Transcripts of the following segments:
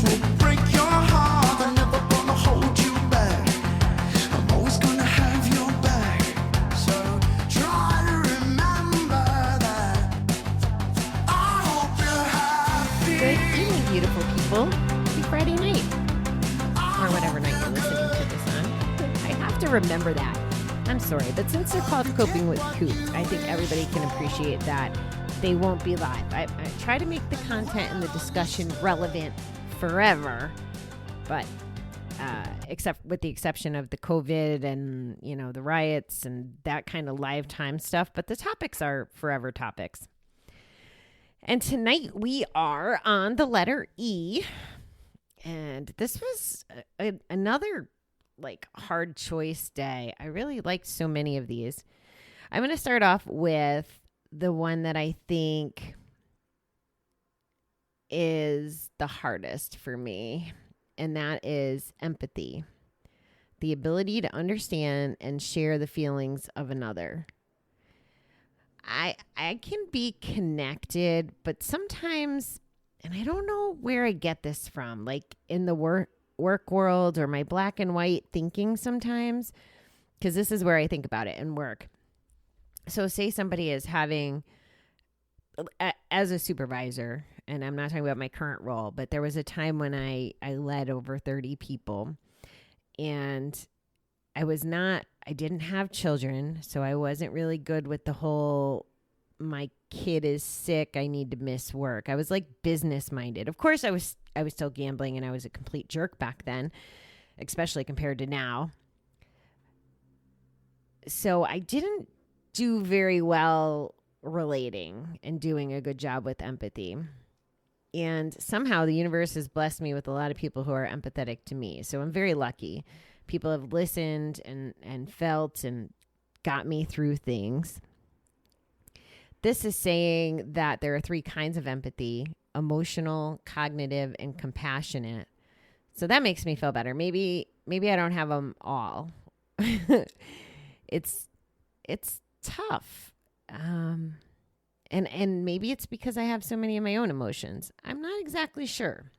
this will break your heart. I'm never gonna hold you back. I'm always gonna have your back. So try to remember that. I hope you're happy. Good evening, beautiful people. Happy Friday night. Or whatever night you're listening to this on. I have to remember that. I'm sorry, but since they're called Coping with Cooped, I think everybody can appreciate that they won't be live. I try to make the content and the discussion relevant forever, but except with the exception of the COVID and, you know, the riots and that kind of live time stuff, but the topics are forever topics. And tonight we are on the letter E, and this was another like hard choice day. I really liked so many of these. I'm going to start off with the one that I think is the hardest for me, and that is empathy. The ability to understand and share the feelings of another. I can be connected, but sometimes, and I don't know where I get this from, like in the work world or my black and white thinking sometimes, because this is where I think about it in work. So say somebody is having, as a supervisor, and I'm not talking about my current role, but there was a time when I led over 30 people, and I didn't have children, so I wasn't really good with the whole, my kid is sick, I need to miss work. I was like business minded. Of course, I was still gambling, and I was a complete jerk back then, especially compared to now. So I didn't do very well relating and doing a good job with empathy. And somehow the universe has blessed me with a lot of people who are empathetic to me. So I'm very lucky. People have listened and felt and got me through things. This is saying that there are 3 kinds of empathy: emotional, cognitive, and compassionate. So that makes me feel better. Maybe I don't have them all. It's tough. And maybe it's because I have so many of my own emotions. I'm not exactly sure.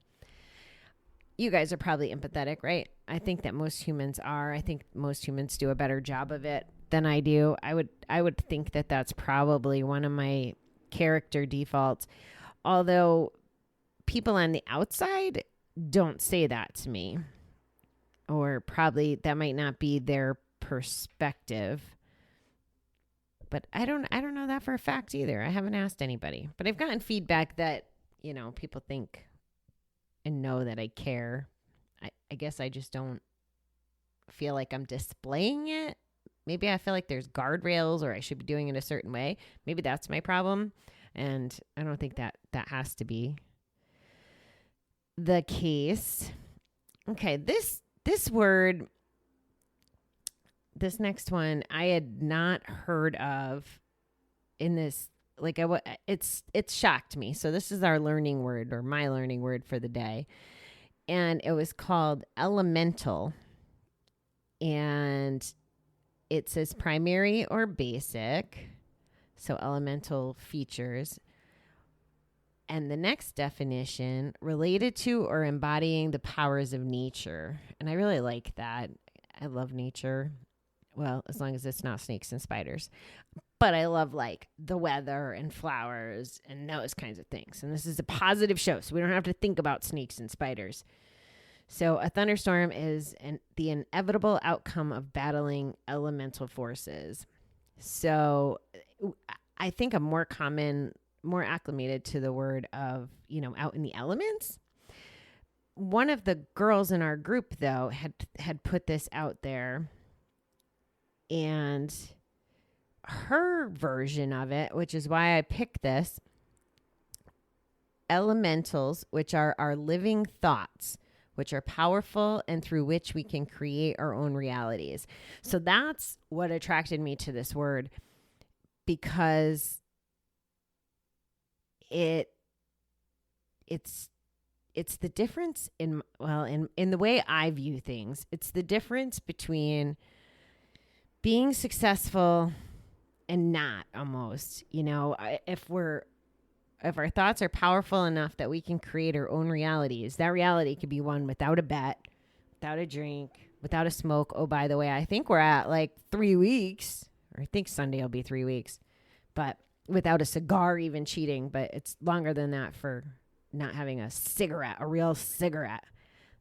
You guys are probably empathetic, right? I think that most humans are. I think most humans do a better job of it than I do. I would think that that's probably one of my character defaults. Although people on the outside don't say that to me, or probably that might not be their perspective. But I don't know that for a fact either. I haven't asked anybody, but I've gotten feedback that, you know, people think and know that I care. I guess I just don't feel like I'm displaying it. Maybe I feel like there's guardrails, or I should be doing it a certain way. Maybe that's my problem. And I don't think that has to be the case. Okay, this word, this next one, I had not heard of in this. Like it's shocked me. So this is our learning word, or my learning word for the day, and it was called elemental, and it says primary or basic. So elemental features. And the next definition, related to or embodying the powers of nature. And I really like that. I love nature. Well, as long as it's not snakes and spiders. But I love like the weather and flowers and those kinds of things. And this is a positive show, so we don't have to think about snakes and spiders. So a thunderstorm is the inevitable outcome of battling elemental forces. So I think I'm more acclimated to the word of, you know, out in the elements. One of the girls in our group, though, had put this out there, and her version of it, which is why I picked this, elementals, which are our living thoughts, which are powerful and through which we can create our own realities. So that's what attracted me to this word, because it's the difference in the way I view things. It's the difference between being successful and not, almost. You know, if we're if our thoughts are powerful enough that we can create our own realities, that reality could be one without a bet, without a drink, without a smoke. Oh, by the way, I think we're at like 3 weeks, or I think Sunday will be 3 weeks, but without a cigar, even cheating. But it's longer than that for not having a cigarette, a real cigarette,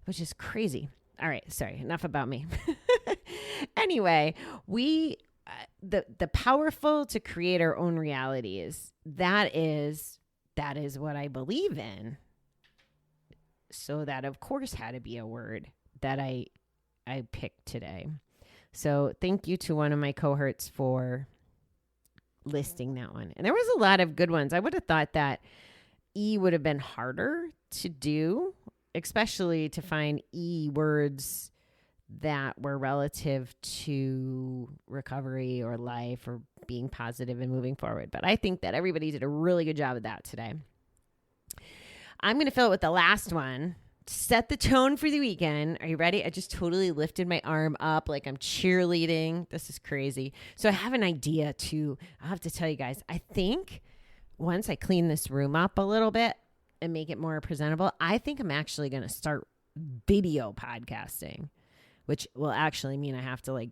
which is crazy. All right. Sorry. Enough about me. Anyway, the powerful to create our own realities. That is what I believe in. So that, of course, had to be a word that I picked today. So thank you to one of my cohorts for listing that one. And there was a lot of good ones. I would have thought that E would have been harder to do, especially to find E words that were relative to recovery or life or being positive and moving forward. But I think that everybody did a really good job of that today. I'm going to fill it with the last one. Set the tone for the weekend. Are you ready? I just totally lifted my arm up like I'm cheerleading. This is crazy. So I have an idea too. I'll have to tell you guys, I think once I clean this room up a little bit and make it more presentable, I think I'm actually going to start video podcasting, which will actually mean I have to like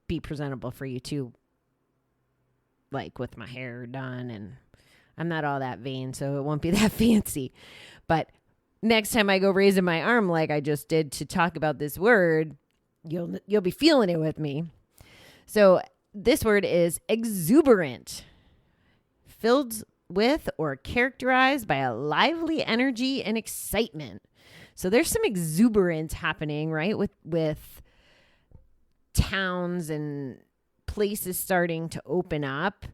be presentable for you too, like with my hair done, and I'm not all that vain, so it won't be that fancy. But next time I go raising my arm like I just did to talk about this word, you'll be feeling it with me. So this word is exuberant, filled with or characterized by a lively energy and excitement. So there's some exuberance happening, right? With towns and places starting to open up.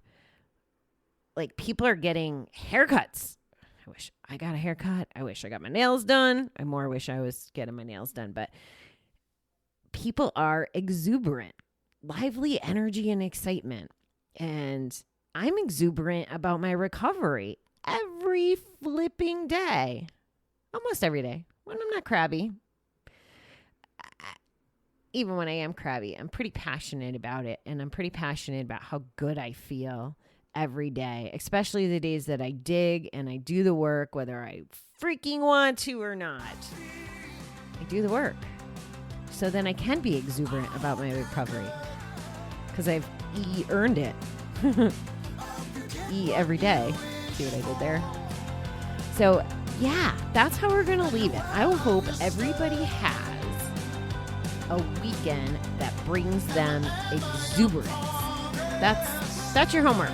Like people are getting haircuts. I wish I got a haircut. I wish I got my nails done. I more wish I was getting my nails done. But people are exuberant, lively energy and excitement. And I'm exuberant about my recovery every flipping day, almost every day. When I'm not crabby, even when I am crabby, I'm pretty passionate about it. And I'm pretty passionate about how good I feel every day, especially the days that I dig and I do the work, whether I freaking want to or not. I do the work. So then I can be exuberant about my recovery because I've earned it. Every day. See what I did there? So yeah, that's how we're going to leave it. I will hope everybody has a weekend that brings them exuberance. That's your homework.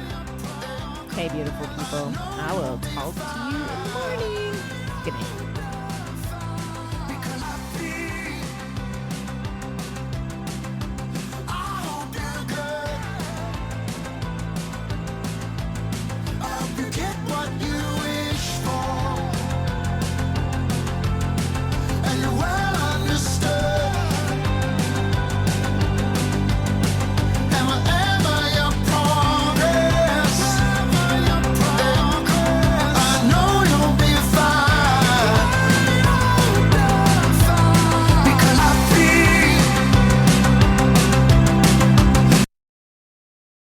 Okay, beautiful people. I will talk to you in the morning. Good night.